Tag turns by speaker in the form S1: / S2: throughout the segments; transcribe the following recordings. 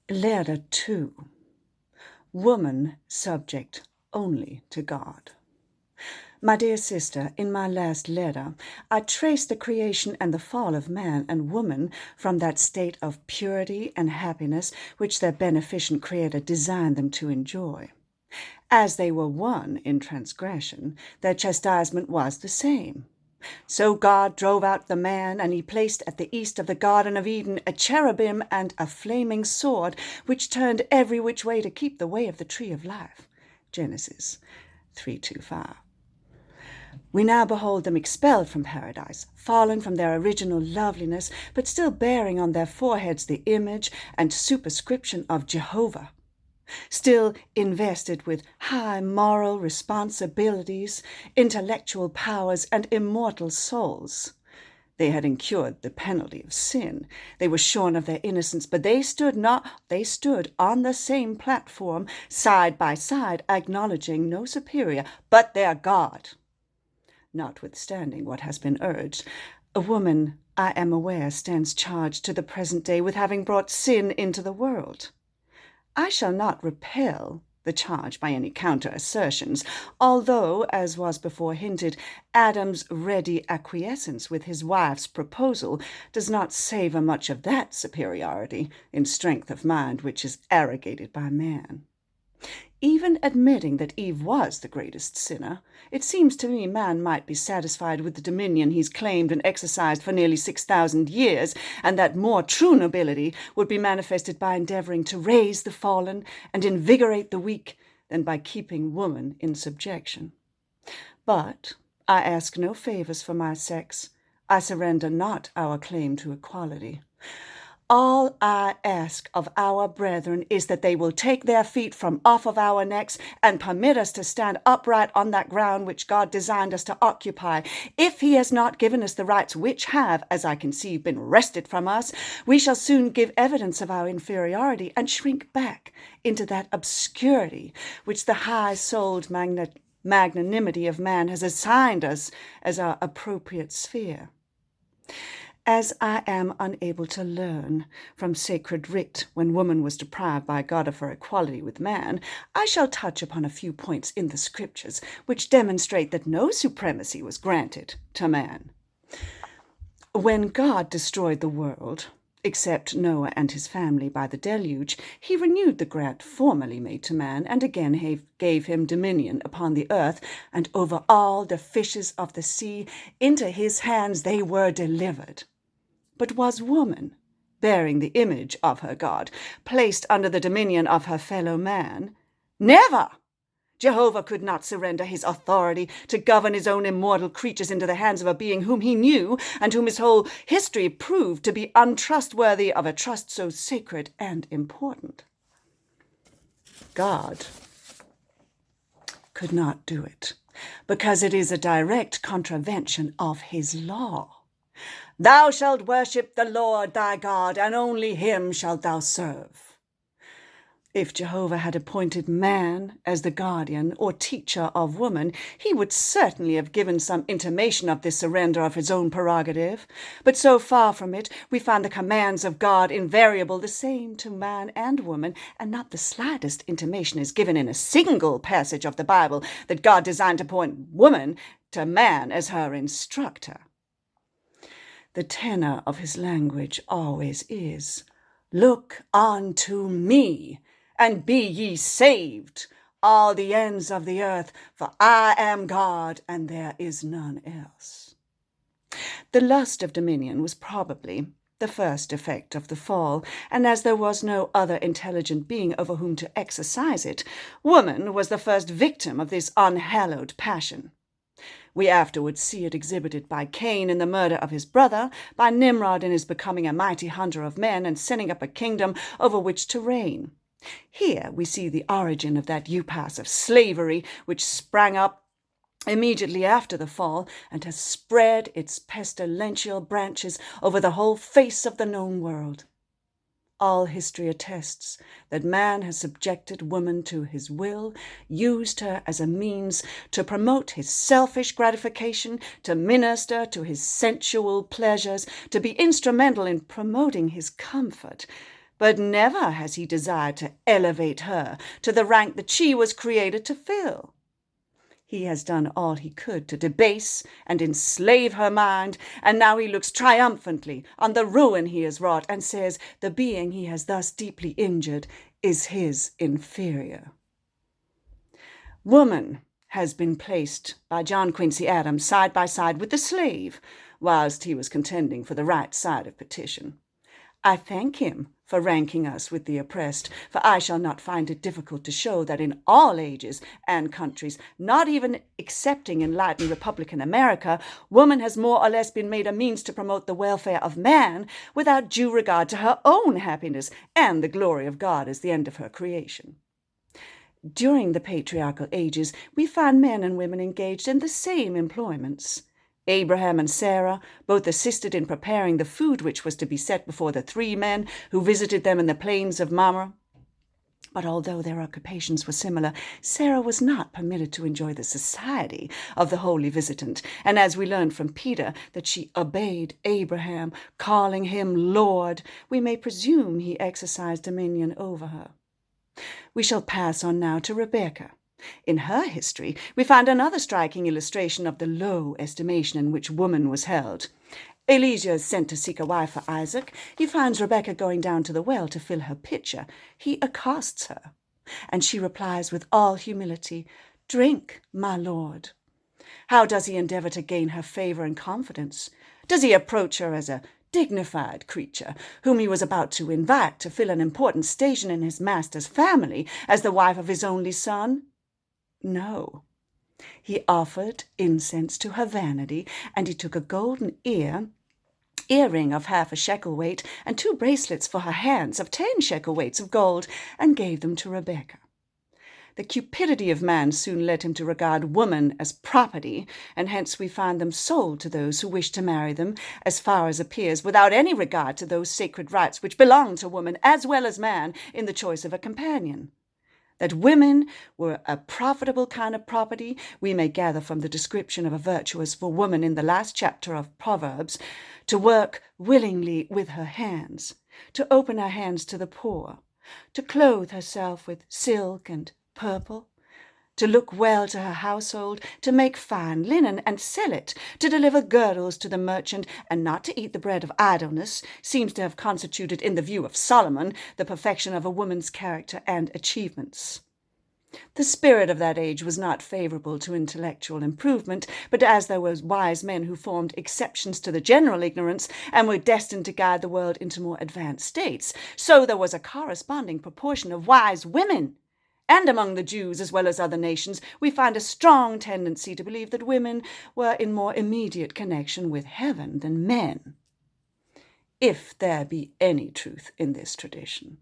S1: Letter 2. Woman subject only to God. My dear sister, in my last letter, I traced the creation and the fall of man and woman from that state of purity and happiness which their beneficent Creator designed them to enjoy. As they were one in transgression, their chastisement was the same. So God drove out the man, and he placed at the east of the Garden of Eden a cherubim and a flaming sword, which turned every which way to keep the way of the tree of life. Genesis 3:2-5. We now behold them expelled from paradise, fallen from their original loveliness, but still bearing on their foreheads the image and superscription of Jehovah. Still invested with high moral responsibilities, intellectual powers, and immortal souls. They had incurred the penalty of sin. They were shorn of their innocence, but they stood on the same platform, side by side, acknowledging no superior but their God. Notwithstanding what has been urged, a woman, I am aware, stands charged to the present day with having brought sin into the world. I shall not repel the charge by any counter-assertions, although, as was before hinted, Adam's ready acquiescence with his wife's proposal does not savour much of that superiority in strength of mind which is arrogated by man. Even admitting that Eve was the greatest sinner, it seems to me man might be satisfied with the dominion he's claimed and exercised for nearly 6,000 years, and that more true nobility would be manifested by endeavouring to raise the fallen and invigorate the weak than by keeping woman in subjection. But I ask no favours for my sex. I surrender not our claim to equality. All I ask of our brethren is that they will take their feet from off of our necks and permit us to stand upright on that ground which God designed us to occupy. If he has not given us the rights which have, as I conceive, been wrested from us, we shall soon give evidence of our inferiority and shrink back into that obscurity which the high-souled magnanimity of man has assigned us as our appropriate sphere. As I am unable to learn from sacred writ when woman was deprived by God of her equality with man, I shall touch upon a few points in the Scriptures which demonstrate that no supremacy was granted to man. When God destroyed the world, except Noah and his family by the deluge, he renewed the grant formerly made to man, and again gave him dominion upon the earth, and over all the fishes of the sea. Into his hands they were delivered. But was woman, bearing the image of her God, placed under the dominion of her fellow man? Never! Jehovah could not surrender his authority to govern his own immortal creatures into the hands of a being whom he knew, and whom his whole history proved to be untrustworthy of a trust so sacred and important. God could not do it, because it is a direct contravention of his law. Thou shalt worship the Lord thy God, and only him shalt thou serve. If Jehovah had appointed man as the guardian or teacher of woman, he would certainly have given some intimation of this surrender of his own prerogative. But so far from it, we find the commands of God invariable, the same to man and woman, and not the slightest intimation is given in a single passage of the Bible that God designed to appoint woman to man as her instructor. The tenor of his language always is, "Look unto me, and be ye saved, all the ends of the earth, for I am God, and there is none else." The lust of dominion was probably the first effect of the fall, and as there was no other intelligent being over whom to exercise it, woman was the first victim of this unhallowed passion. We afterwards see it exhibited by Cain in the murder of his brother, by Nimrod in his becoming a mighty hunter of men and setting up a kingdom over which to reign. Here we see the origin of that upas of slavery which sprang up immediately after the fall and has spread its pestilential branches over the whole face of the known world. All history attests that man has subjected woman to his will, used her as a means to promote his selfish gratification, to minister to his sensual pleasures, to be instrumental in promoting his comfort, but never has he desired to elevate her to the rank that she was created to fill. He has done all he could to debase and enslave her mind, and now he looks triumphantly on the ruin he has wrought, and says the being he has thus deeply injured is his inferior. Woman has been placed by John Quincy Adams side by side with the slave, whilst he was contending for the right side of petition. I thank him for ranking us with the oppressed, for I shall not find it difficult to show that in all ages and countries, not even excepting enlightened Republican America, woman has more or less been made a means to promote the welfare of man without due regard to her own happiness and the glory of God as the end of her creation. During the patriarchal ages, we find men and women engaged in the same employments. Abraham and Sarah both assisted in preparing the food which was to be set before the 3 men who visited them in the plains of Mamre. But although their occupations were similar, Sarah was not permitted to enjoy the society of the holy visitant, and as we learn from Peter that she obeyed Abraham, calling him Lord, we may presume he exercised dominion over her. We shall pass on now to Rebekah. In her history, we find another striking illustration of the low estimation in which woman was held. Elijah is sent to seek a wife for Isaac. He finds Rebekah going down to the well to fill her pitcher. He accosts her, and she replies with all humility, "Drink, my lord." How does he endeavor to gain her favor and confidence? Does he approach her as a dignified creature whom he was about to invite to fill an important station in his master's family as the wife of his only son? No. He offered incense to her vanity, and he took a golden earring of half a shekel weight, and 2 bracelets for her hands of 10 shekel weights of gold, and gave them to Rebekah. The cupidity of man soon led him to regard woman as property, and hence we find them sold to those who wish to marry them, as far as appears, without any regard to those sacred rights which belong to woman as well as man in the choice of a companion. That women were a profitable kind of property, we may gather from the description of a virtuous woman in the last chapter of Proverbs, to work willingly with her hands, to open her hands to the poor, to clothe herself with silk and purple, to look well to her household, to make fine linen and sell it, to deliver girdles to the merchant, and not to eat the bread of idleness, seems to have constituted, in the view of Solomon, the perfection of a woman's character and achievements. The spirit of that age was not favorable to intellectual improvement, but as there were wise men who formed exceptions to the general ignorance and were destined to guide the world into more advanced states, so there was a corresponding proportion of wise women. And among the Jews, as well as other nations, we find a strong tendency to believe that women were in more immediate connection with heaven than men. If there be any truth in this tradition,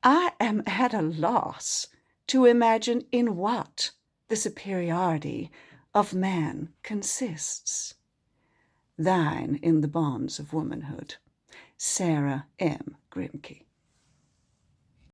S1: I am at a loss to imagine in what the superiority of man consists. Thine in the bonds of womanhood, Sarah M. Grimke.